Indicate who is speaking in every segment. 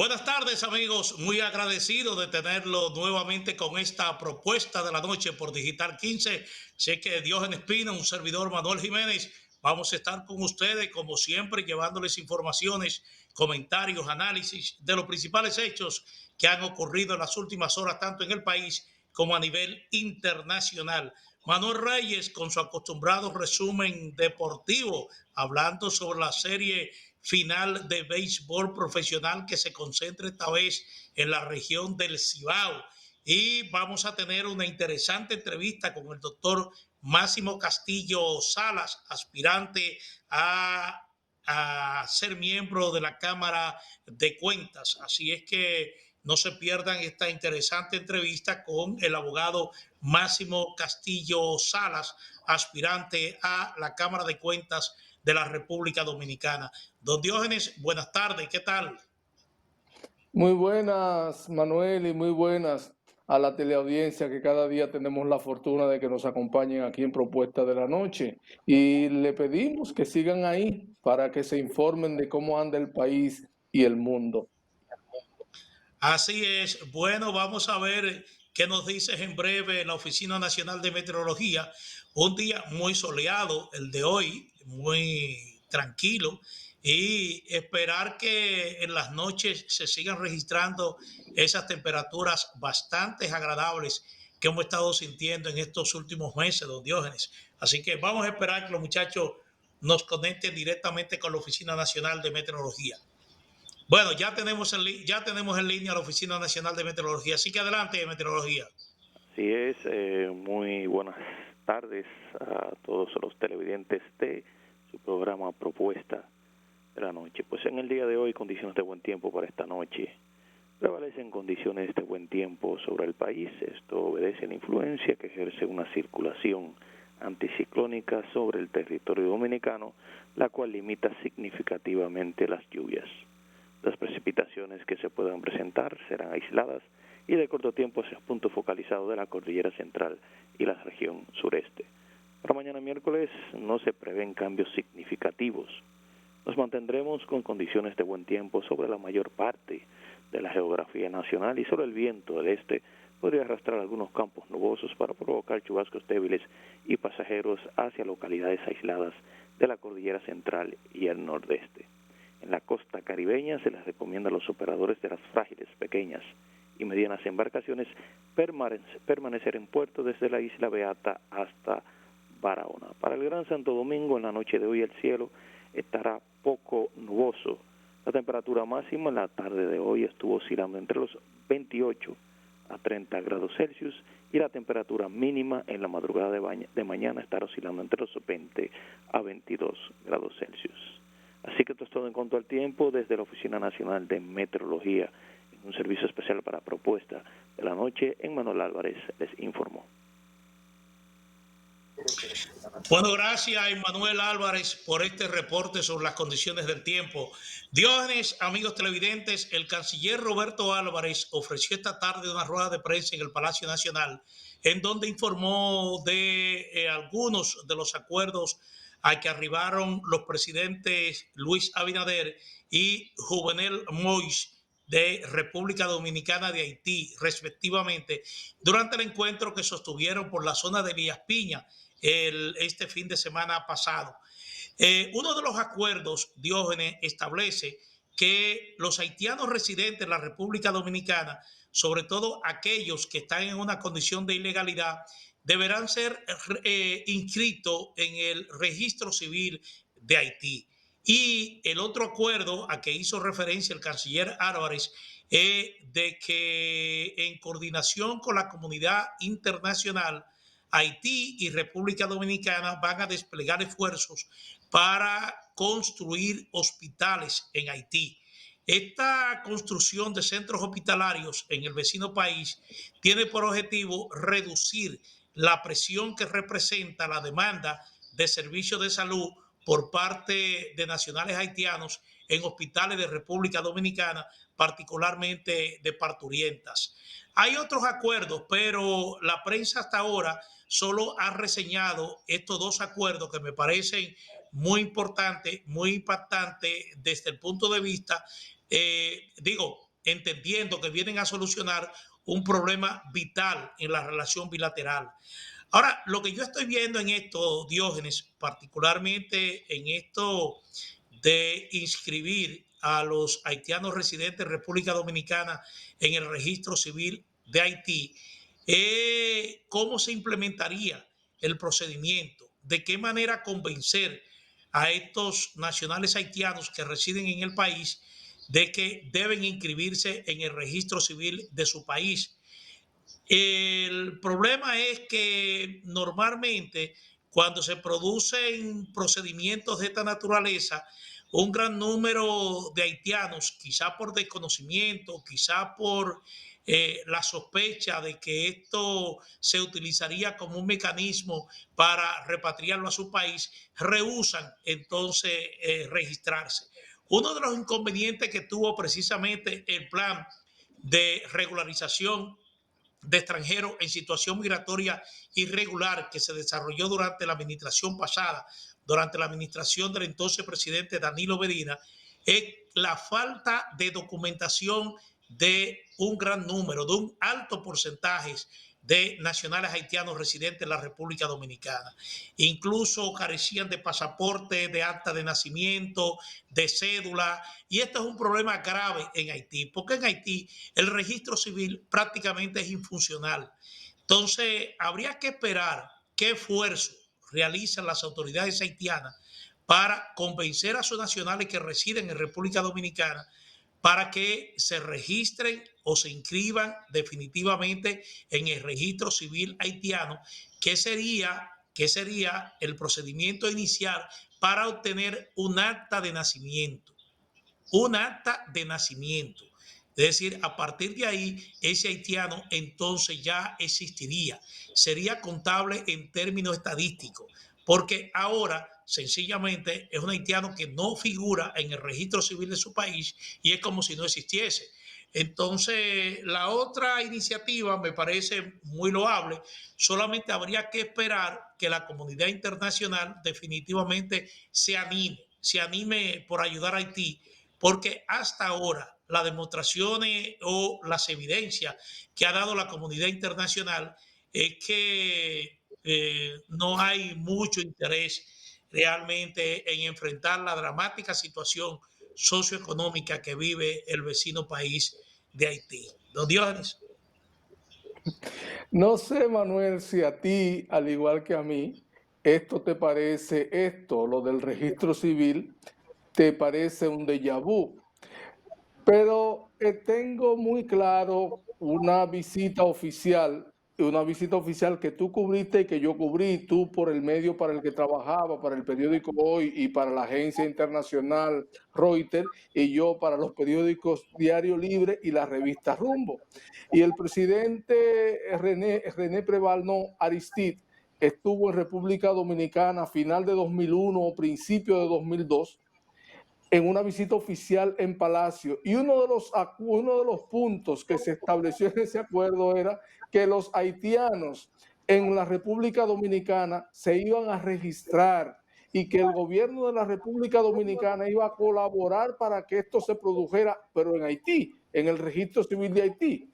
Speaker 1: Buenas tardes, amigos. Muy agradecido de tenerlo nuevamente con esta propuesta de la noche por Digital 15. Sé que Diógenes Espina, un servidor Manuel Jiménez, vamos a estar con ustedes, como siempre, llevándoles informaciones, comentarios, análisis de los principales hechos que han ocurrido en las últimas horas, tanto en el país como a nivel internacional. Manuel Reyes, con su acostumbrado resumen deportivo, hablando sobre la serie final de béisbol profesional que se concentra esta vez en la región del Cibao. Y vamos a tener una interesante entrevista con el doctor Máximo Castillo Salas, aspirante a ser miembro de la Cámara de Cuentas. Así es que no se pierdan esta interesante entrevista con el abogado Máximo Castillo Salas, aspirante a la Cámara de Cuentas de la República Dominicana. Don Diógenes, buenas tardes, ¿qué tal?
Speaker 2: Muy buenas, Manuel, y muy buenas a la teleaudiencia que cada día tenemos la fortuna de que nos acompañen aquí en Propuesta de la Noche. Y le pedimos que sigan ahí para que se informen de cómo anda el país y el mundo.
Speaker 1: Así es. Bueno, vamos a ver qué nos dices en breve la Oficina Nacional de Meteorología. Un día muy soleado, el de hoy, muy tranquilo, y esperar que en las noches se sigan registrando esas temperaturas bastante agradables que hemos estado sintiendo en estos últimos meses, don Diógenes. Así que vamos a esperar que los muchachos nos conecten directamente con la Oficina Nacional de Meteorología. Bueno, ya tenemos en línea a la Oficina Nacional de Meteorología. Así que adelante, meteorología.
Speaker 3: Así es, muy buenas tardes a todos los televidentes de su programa Propuesta de la Noche. Pues en el día de hoy, condiciones de buen tiempo para esta noche. Prevalecen condiciones de buen tiempo sobre el país. Esto obedece a la influencia que ejerce una circulación anticiclónica sobre el territorio dominicano, la cual limita significativamente las lluvias. Las precipitaciones que se puedan presentar serán aisladas y de corto tiempo hacia el punto focalizado de la cordillera central y la región sureste. Para mañana miércoles no se prevén cambios significativos. Nos mantendremos con condiciones de buen tiempo sobre la mayor parte de la geografía nacional y solo el viento del este podría arrastrar algunos campos nubosos para provocar chubascos débiles y pasajeros hacia localidades aisladas de la cordillera central y el nordeste. En la costa caribeña se les recomienda a los operadores de las frágiles, pequeñas y medianas embarcaciones permanecer en puerto desde la isla Beata hasta Barahona. Para el Gran Santo Domingo, en la noche de hoy el cielo estará poco nuboso. La temperatura máxima en la tarde de hoy estuvo oscilando entre los 28 a 30 grados Celsius y la temperatura mínima en la madrugada de mañana estará oscilando entre los 20 a 22 grados Celsius. Así que esto es todo en cuanto al tiempo desde la Oficina Nacional de Meteorología. En un servicio especial para Propuesta de la Noche, Manuel Álvarez les informó.
Speaker 1: Bueno, gracias, Emmanuel Álvarez, por este reporte sobre las condiciones del tiempo. Diógenes, amigos televidentes, el canciller Roberto Álvarez ofreció esta tarde una rueda de prensa en el Palacio Nacional, en donde informó de algunos de los acuerdos a que arribaron los presidentes Luis Abinader y Juvenel Moïse de República Dominicana de Haití, respectivamente, durante el encuentro que sostuvieron por la zona de Elías Piña este fin de semana pasado. Uno de los acuerdos, Diógenes, establece que los haitianos residentes en la República Dominicana, sobre todo aquellos que están en una condición de ilegalidad, deberán ser inscritos en el registro civil de Haití. Y el otro acuerdo a que hizo referencia el canciller Álvarez es de que en coordinación con la comunidad internacional, Haití y República Dominicana van a desplegar esfuerzos para construir hospitales en Haití. Esta construcción de centros hospitalarios en el vecino país tiene por objetivo reducir la presión que representa la demanda de servicios de salud por parte de nacionales haitianos en hospitales de República Dominicana, particularmente de parturientas. Hay otros acuerdos, pero la prensa hasta ahora solo ha reseñado estos dos acuerdos que me parecen muy importantes, muy impactantes desde el punto de vista, entendiendo que vienen a solucionar un problema vital en la relación bilateral. Ahora, lo que yo estoy viendo en esto, Diógenes, particularmente en esto de inscribir a los haitianos residentes en República Dominicana en el registro civil de Haití, cómo se implementaría el procedimiento, de qué manera convencer a estos nacionales haitianos que residen en el país de que deben inscribirse en el registro civil de su país. El problema es que normalmente cuando se producen procedimientos de esta naturaleza, un gran número de haitianos, quizá por desconocimiento, quizá por la sospecha de que esto se utilizaría como un mecanismo para repatriarlo a su país, rehúsan entonces registrarse. Uno de los inconvenientes que tuvo precisamente el plan de regularización de extranjeros en situación migratoria irregular que se desarrolló durante la administración pasada, durante la administración del entonces presidente Danilo Medina, es la falta de documentación de un gran número, de un alto porcentaje de nacionales haitianos residentes en la República Dominicana. Incluso carecían de pasaporte, de acta de nacimiento, de cédula, y esto es un problema grave en Haití, porque en Haití el registro civil prácticamente es infuncional. Entonces, habría que esperar qué esfuerzo realizan las autoridades haitianas para convencer a sus nacionales que residen en República Dominicana para que se registren o se inscriban definitivamente en el registro civil haitiano, que sería el procedimiento inicial para obtener un acta de nacimiento. Un acta de nacimiento. Es decir, a partir de ahí, ese haitiano entonces ya existiría, sería contable en términos estadísticos, porque ahora sencillamente es un haitiano que no figura en el registro civil de su país y es como si no existiese. Entonces, la otra iniciativa me parece muy loable, solamente habría que esperar que la comunidad internacional definitivamente se anime por ayudar a Haití, porque hasta ahora las demostraciones o las evidencias que ha dado la comunidad internacional es que no hay mucho interés realmente en enfrentar la dramática situación socioeconómica que vive el vecino país de Haití. Don Diógenes.
Speaker 2: No sé, Manuel, si a ti, al igual que a mí, lo del registro civil, te parece un déjà vu. Pero tengo muy claro una visita oficial que tú cubriste y que yo cubrí, tú por el medio para el que trabajaba, para el periódico Hoy y para la agencia internacional Reuters, y yo para los periódicos Diario Libre y la revista Rumbo. Y el presidente René Prevalno Aristide estuvo en República Dominicana a final de 2001 o principio de 2002, en una visita oficial en Palacio. Y uno de los puntos que se estableció en ese acuerdo era que los haitianos en la República Dominicana se iban a registrar y que el gobierno de la República Dominicana iba a colaborar para que esto se produjera, pero en Haití, en el registro civil de Haití.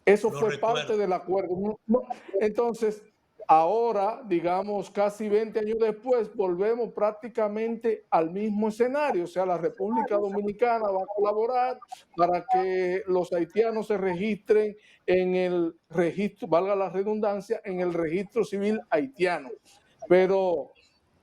Speaker 2: Eso fue parte del acuerdo. Entonces, ahora, digamos, casi 20 años después, volvemos prácticamente al mismo escenario. O sea, la República Dominicana va a colaborar para que los haitianos se registren en el registro, valga la redundancia, en el registro civil haitiano. Pero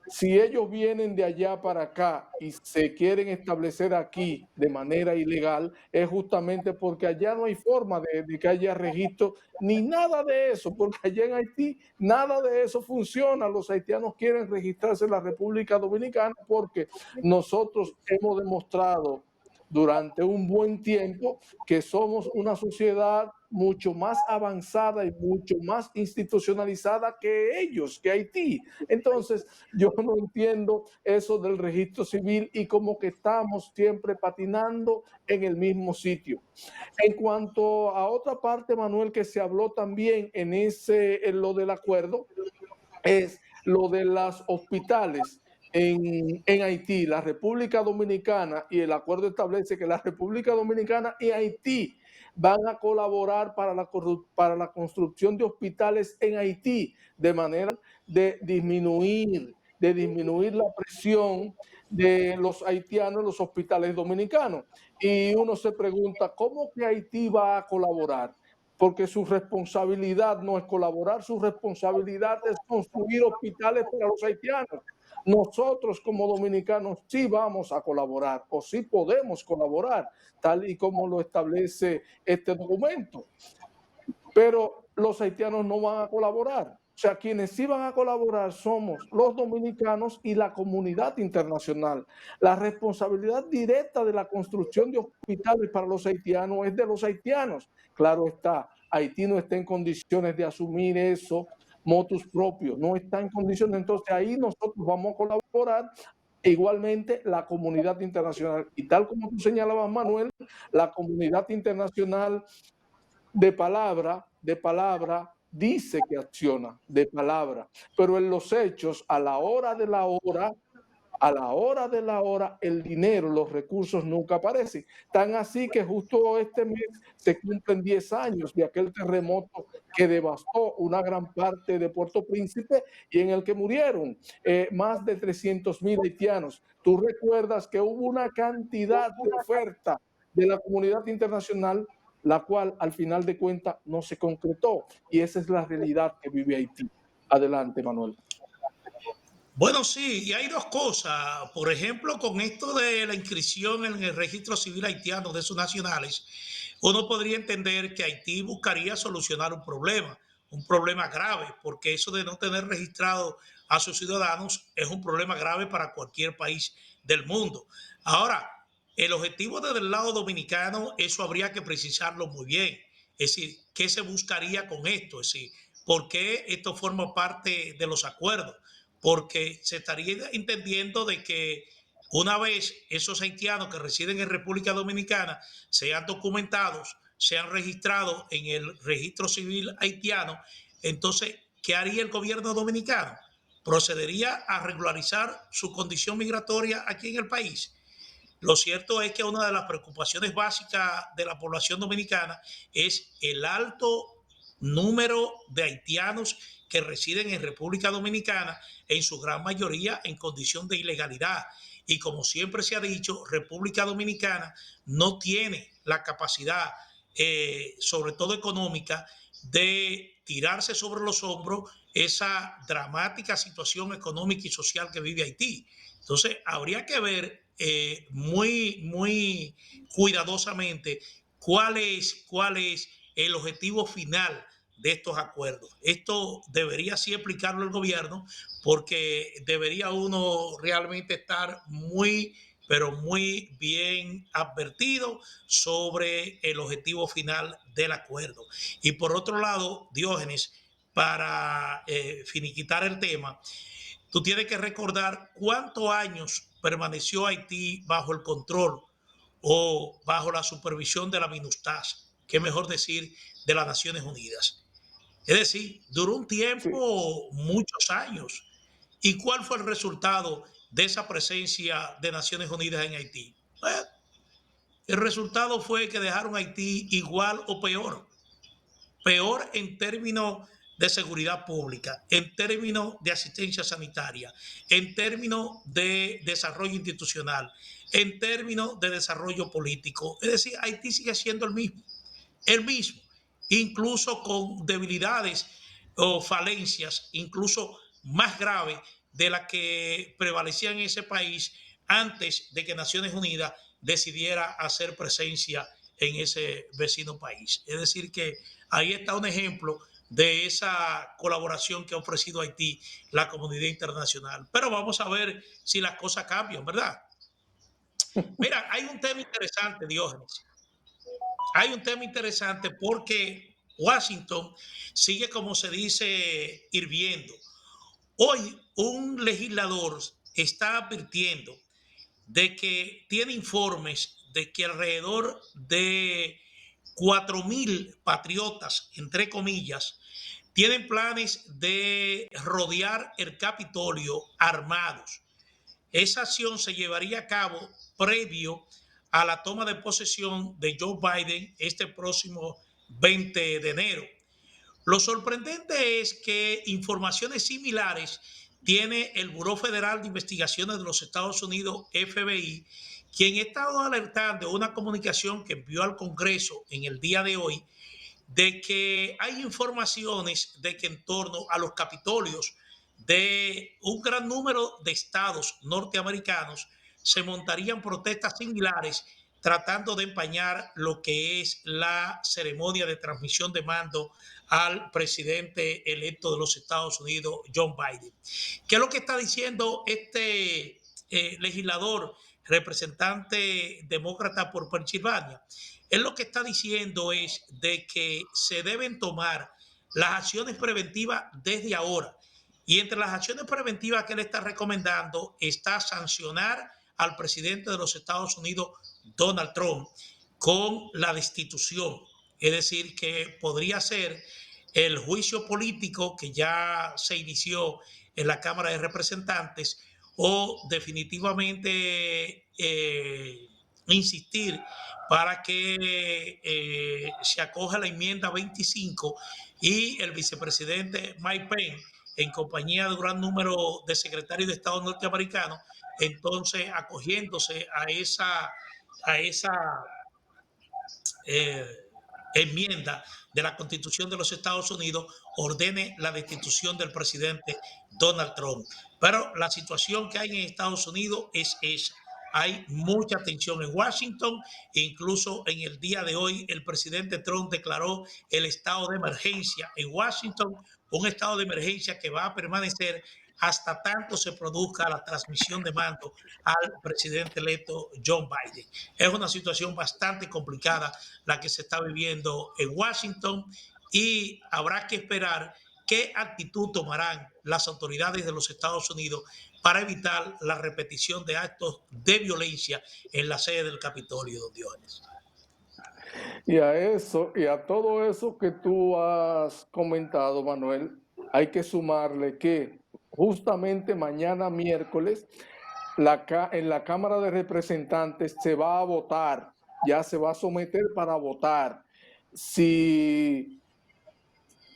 Speaker 2: si ellos vienen de allá para acá y se quieren establecer aquí de manera ilegal, es justamente porque allá no hay forma de que haya registro ni nada de eso, porque allá en Haití nada de eso funciona. Los haitianos quieren registrarse en la República Dominicana porque nosotros hemos demostrado durante un buen tiempo que somos una sociedad mucho más avanzada y mucho más institucionalizada que ellos, que Haití. Entonces, yo no entiendo eso del registro civil y como que estamos siempre patinando en el mismo sitio. En cuanto a otra parte, Manuel, que se habló también en lo del acuerdo, es lo de los hospitales. en Haití, la República Dominicana, y el acuerdo establece que la República Dominicana y Haití van a colaborar para la construcción de hospitales en Haití, de manera de disminuir la presión de los haitianos en los hospitales dominicanos. Y uno se pregunta, ¿cómo que Haití va a colaborar? Porque su responsabilidad no es colaborar, su responsabilidad es construir hospitales para los haitianos. Nosotros como dominicanos sí vamos a colaborar o sí podemos colaborar, tal y como lo establece este documento. Pero los haitianos no van a colaborar. O sea, quienes sí van a colaborar somos los dominicanos y la comunidad internacional. La responsabilidad directa de la construcción de hospitales para los haitianos es de los haitianos. Claro está, Haití no está en condiciones de asumir eso motus propio, no está en condiciones, entonces ahí nosotros vamos a colaborar. E igualmente la comunidad internacional. Y tal como tú señalabas, Manuel, la comunidad internacional de palabra, dice que acciona, de palabra, pero en los hechos, a la hora de la hora, el dinero, los recursos nunca aparecen. Tan así que justo este mes se cumplen 10 años de aquel terremoto que devastó una gran parte de Puerto Príncipe y en el que murieron más de 300,000 haitianos. Tú recuerdas que hubo una cantidad de oferta de la comunidad internacional, la cual al final de cuentas no se concretó. Y esa es la realidad que vive Haití. Adelante, Manuel.
Speaker 1: Bueno, sí, y hay dos cosas. Por ejemplo, con esto de la inscripción en el registro civil haitiano de sus nacionales, uno podría entender que Haití buscaría solucionar un problema grave, porque eso de no tener registrado a sus ciudadanos es un problema grave para cualquier país del mundo. Ahora, el objetivo desde el lado dominicano, eso habría que precisarlo muy bien. Es decir, ¿qué se buscaría con esto? Es decir, ¿por qué esto forma parte de los acuerdos? Porque se estaría entendiendo de que una vez esos haitianos que residen en República Dominicana sean documentados, sean registrados en el registro civil haitiano, entonces, ¿qué haría el gobierno dominicano? ¿Procedería a regularizar su condición migratoria aquí en el país? Lo cierto es que una de las preocupaciones básicas de la población dominicana es el alto número de haitianos que residen en República Dominicana, en su gran mayoría en condición de ilegalidad. Y como siempre se ha dicho, República Dominicana no tiene la capacidad, sobre todo económica, de tirarse sobre los hombros esa dramática situación económica y social que vive Haití. Entonces, habría que ver muy cuidadosamente cuál es el objetivo final de estos acuerdos. Esto debería sí explicarlo el gobierno, porque debería uno realmente estar pero muy bien advertido sobre el objetivo final del acuerdo. Y por otro lado, Diógenes, para finiquitar el tema, tú tienes que recordar cuántos años permaneció Haití bajo el control o bajo la supervisión de la MINUSTAH, que es mejor decir, de las Naciones Unidas. Es decir, duró un
Speaker 2: Sí.
Speaker 1: tiempo, muchos años. ¿Y cuál fue el resultado de esa presencia de Naciones Unidas en Haití? El resultado fue que dejaron Haití igual o peor en términos de seguridad pública, en términos de asistencia sanitaria, en términos de desarrollo institucional, en términos de desarrollo político. Es decir, Haití sigue siendo el mismo, incluso con debilidades o falencias, incluso más graves de las que prevalecían en ese país antes de que Naciones Unidas decidiera hacer presencia en ese vecino país. Es decir, que ahí está un ejemplo de esa colaboración que ha ofrecido Haití la comunidad internacional. Pero vamos a ver si las cosas cambian, ¿verdad? Mira, hay un tema interesante, Diógenes. Hay un tema interesante porque Washington sigue, como se dice, hirviendo. Hoy un legislador está advirtiendo de que tiene informes de que alrededor de 4,000 patriotas, entre comillas, tienen planes de rodear el Capitolio armados. esa acción se llevaría a cabo previo a la toma de posesión de Joe Biden este próximo 20 de enero. Lo sorprendente es que informaciones similares tiene el Buró Federal de Investigaciones de los Estados Unidos, FBI, quien ha estado alertando una comunicación que envió al Congreso en el día de hoy de que hay informaciones de que en torno a los capitolios de un gran número de estados norteamericanos se montarían protestas similares tratando de empañar lo que es la ceremonia de transmisión de mando al presidente electo de los Estados Unidos, John Biden. ¿Qué es lo que está diciendo este legislador, representante demócrata por Pensilvania? Él lo que está diciendo es de que se deben tomar las acciones preventivas desde ahora. Y entre las acciones preventivas que él está recomendando está sancionar al presidente de los Estados Unidos, Donald Trump, con la destitución. Es decir, que podría ser el juicio político que ya se inició en la Cámara de Representantes o definitivamente insistir para que se acoja la enmienda 25 y el vicepresidente Mike Pence, en compañía de un gran número de secretarios de Estado norteamericanos, entonces acogiéndose a esa eh, enmienda de la Constitución de los Estados Unidos, ordene la destitución del presidente Donald Trump. Pero la situación que hay en Estados Unidos es esa. Hay mucha tensión en Washington, e incluso en el día de hoy el presidente Trump declaró el estado de emergencia en Washington, un estado de emergencia que va a permanecer hasta tanto se produzca la transmisión de mando al presidente electo John Biden. Es una situación bastante complicada la que se está viviendo en Washington y habrá que esperar qué actitud tomarán las autoridades de los Estados Unidos para evitar la repetición de actos de violencia en la sede del Capitolio, don Diógenes.
Speaker 2: Y a eso, y a todo eso que tú has comentado, Manuel, hay que sumarle que justamente mañana miércoles en la Cámara de Representantes se va a votar, ya se va a someter para votar si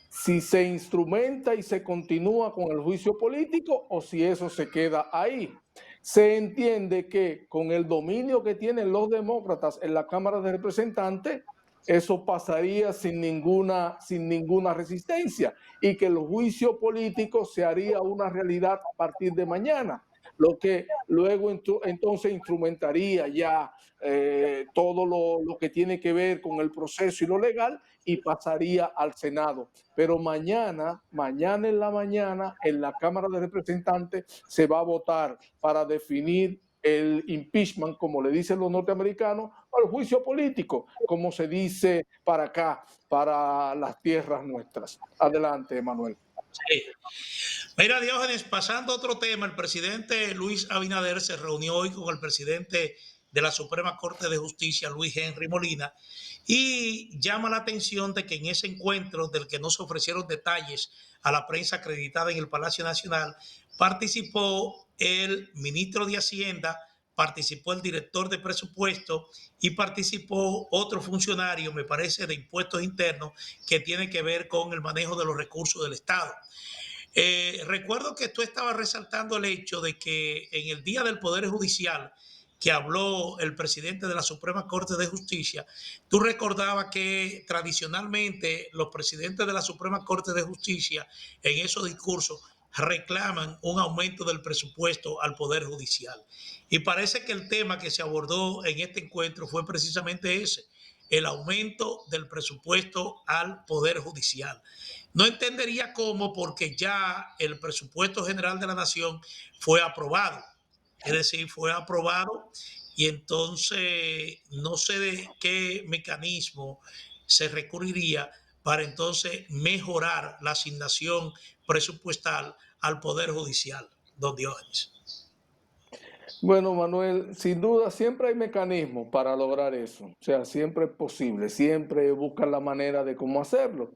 Speaker 2: se instrumenta y se continúa con el juicio político o si eso se queda ahí. Se entiende que con el dominio que tienen los demócratas en la Cámara de Representantes, eso pasaría sin ninguna resistencia y que el juicio político se haría una realidad a partir de mañana, lo que luego entonces instrumentaría ya todo lo que tiene que ver con el proceso y lo legal y pasaría al Senado. Pero mañana en la mañana, en la Cámara de Representantes se va a votar para definir el impeachment, como le dicen los norteamericanos, o el juicio político, como se dice para acá, para las tierras nuestras. Adelante, Manuel.
Speaker 1: Sí. Mira, Diógenes, pasando a otro tema, el presidente Luis Abinader se reunió hoy con el presidente de la Suprema Corte de Justicia, Luis Henry Molina, y llama la atención de que en ese encuentro, del que no se ofrecieron detalles a la prensa acreditada en el Palacio Nacional, participó el ministro de Hacienda, participó el director de presupuesto y participó otro funcionario, me parece, de impuestos internos, que tiene que ver con el manejo de los recursos del Estado. Recuerdo que tú estabas resaltando el hecho de que en el Día del Poder Judicial, que habló el presidente de la Suprema Corte de Justicia, tú recordabas que tradicionalmente los presidentes de la Suprema Corte de Justicia en esos discursos reclaman un aumento del presupuesto al Poder Judicial. Y parece que el tema que se abordó en este encuentro fue precisamente ese, el aumento del presupuesto al Poder Judicial. No entendería cómo, porque ya el presupuesto general de la nación fue aprobado. Es decir, fue aprobado y entonces no sé de qué mecanismo se recurriría para entonces mejorar la asignación presupuestal al Poder Judicial, don Diógenes.
Speaker 2: Bueno, Manuel, sin duda siempre hay mecanismos para lograr eso. O sea, siempre es posible, siempre buscan la manera de cómo hacerlo.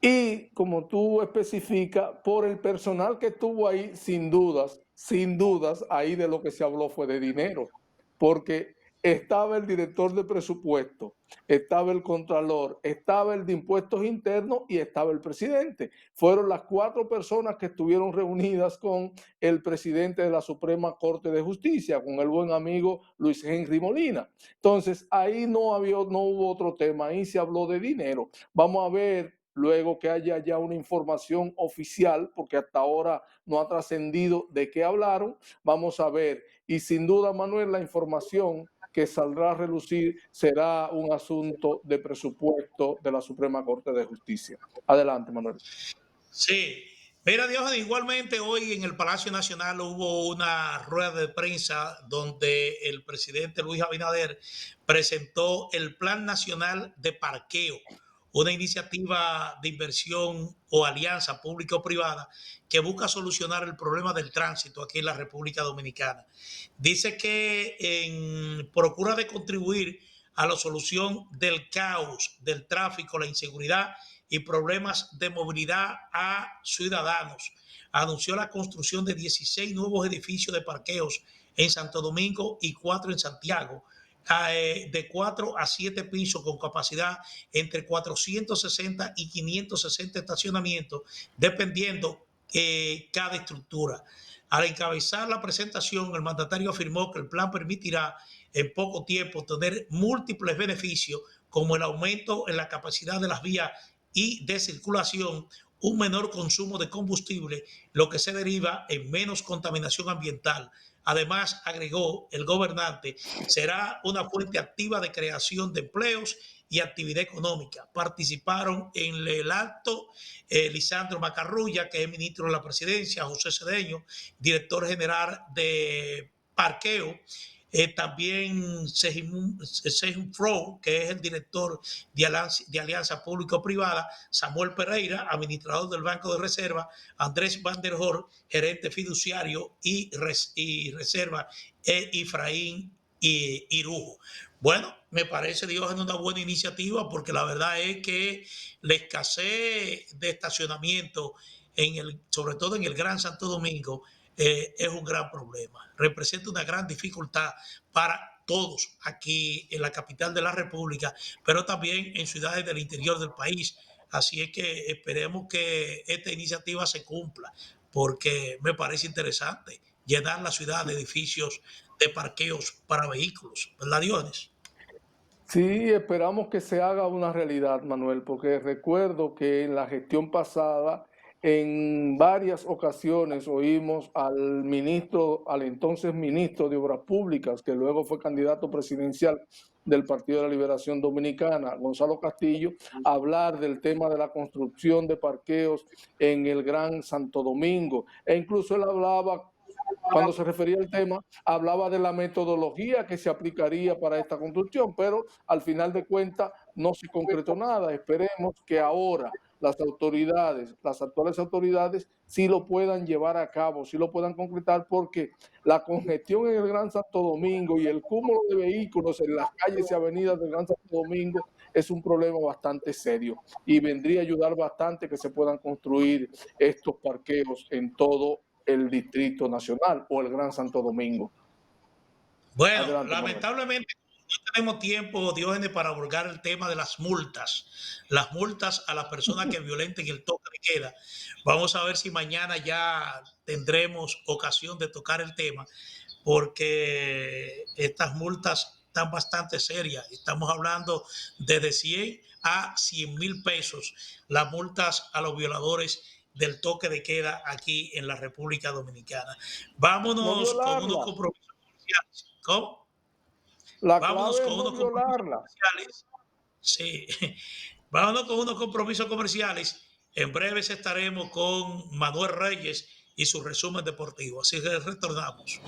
Speaker 2: Y como tú especificas, por el personal que estuvo ahí, sin dudas, sin dudas, ahí de lo que se habló fue de dinero, porque estaba el director de presupuesto, estaba el contralor, estaba el de impuestos internos y estaba el presidente. Fueron las 4 personas que estuvieron reunidas con el presidente de la Suprema Corte de Justicia, con el buen amigo Luis Henry Molina. Entonces, ahí no hubo otro tema, ahí se habló de dinero. Vamos a ver luego que haya ya una información oficial, porque hasta ahora no ha trascendido de qué hablaron, vamos a ver. Y sin duda, Manuel, la información que saldrá a relucir será un asunto de presupuesto de la Suprema Corte de Justicia. Adelante, Manuel.
Speaker 1: Sí, mira, Dios, igualmente hoy en el Palacio Nacional hubo una rueda de prensa donde el presidente Luis Abinader presentó el Plan Nacional de Parqueo, una iniciativa de inversión o alianza público-privada que busca solucionar el problema del tránsito aquí en la República Dominicana. Dice que procura de contribuir a la solución del caos, del tráfico, la inseguridad y problemas de movilidad a ciudadanos. Anunció la construcción de 16 nuevos edificios de parqueos en Santo Domingo y 4 en Santiago, de 4 a 7 pisos con capacidad entre 460 y 560 estacionamientos, dependiendo cada estructura. Al encabezar la presentación, el mandatario afirmó que el plan permitirá en poco tiempo tener múltiples beneficios, como el aumento en la capacidad de las vías y de circulación, un menor consumo de combustible, lo que se deriva en menos contaminación ambiental. Además, agregó el gobernante, será una fuente activa de creación de empleos y actividad económica. Participaron en el acto Lisandro Macarrulla, que es ministro de la Presidencia, José Cedeño, director general de Parqueo, también Sejun Fro, que es el director de Alianza Público-Privada, Samuel Pereira, administrador del Banco de Reserva, Andrés Van der Hoor, gerente fiduciario y reserva, Efraín Irujo. Bueno, me parece, Dios, en una buena iniciativa, porque la verdad es que la escasez de estacionamiento, sobre todo en el Gran Santo Domingo, es un gran problema. Representa una gran dificultad para todos aquí en la capital de la República, pero también en ciudades del interior del país. Así es que esperemos que esta iniciativa se cumpla, porque me parece interesante llenar la ciudad de edificios de parqueos para vehículos, ¿verdad, Dionis?
Speaker 2: Sí, esperamos que se haga una realidad, Manuel, porque recuerdo que en la gestión pasada, en varias ocasiones oímos al entonces ministro de Obras Públicas, que luego fue candidato presidencial del Partido de la Liberación Dominicana, Gonzalo Castillo, hablar del tema de la construcción de parqueos en el Gran Santo Domingo. E incluso él hablaba, cuando se refería al tema, hablaba de la metodología que se aplicaría para esta construcción, pero al final de cuentas no se concretó nada. Esperemos que ahora las actuales autoridades, sí lo puedan llevar a cabo, sí lo puedan concretar, porque la congestión en el Gran Santo Domingo y el cúmulo de vehículos en las calles y avenidas del Gran Santo Domingo es un problema bastante serio, y vendría a ayudar bastante que se puedan construir estos parqueos en todo el Distrito Nacional o el Gran Santo Domingo.
Speaker 1: Bueno,
Speaker 2: Adelante,
Speaker 1: lamentablemente no tenemos tiempo, Diógenes, para abordar el tema de las multas a las personas que violenten el toque de queda. Vamos a ver si mañana ya tendremos ocasión de tocar el tema, porque estas multas están bastante serias. Estamos hablando desde 100 a 100,000 pesos, las multas a los violadores del toque de queda aquí en la República Dominicana.
Speaker 2: No
Speaker 1: Vámonos con unos
Speaker 2: violarla.
Speaker 1: compromisos comerciales. ¿Cómo?
Speaker 2: La
Speaker 1: Vámonos
Speaker 2: clave es
Speaker 1: con
Speaker 2: no
Speaker 1: unos compromisos
Speaker 2: violarla.
Speaker 1: comerciales. Sí, vámonos con unos compromisos comerciales. En breves estaremos con Manuel Reyes y su resumen deportivo. Así que retornamos.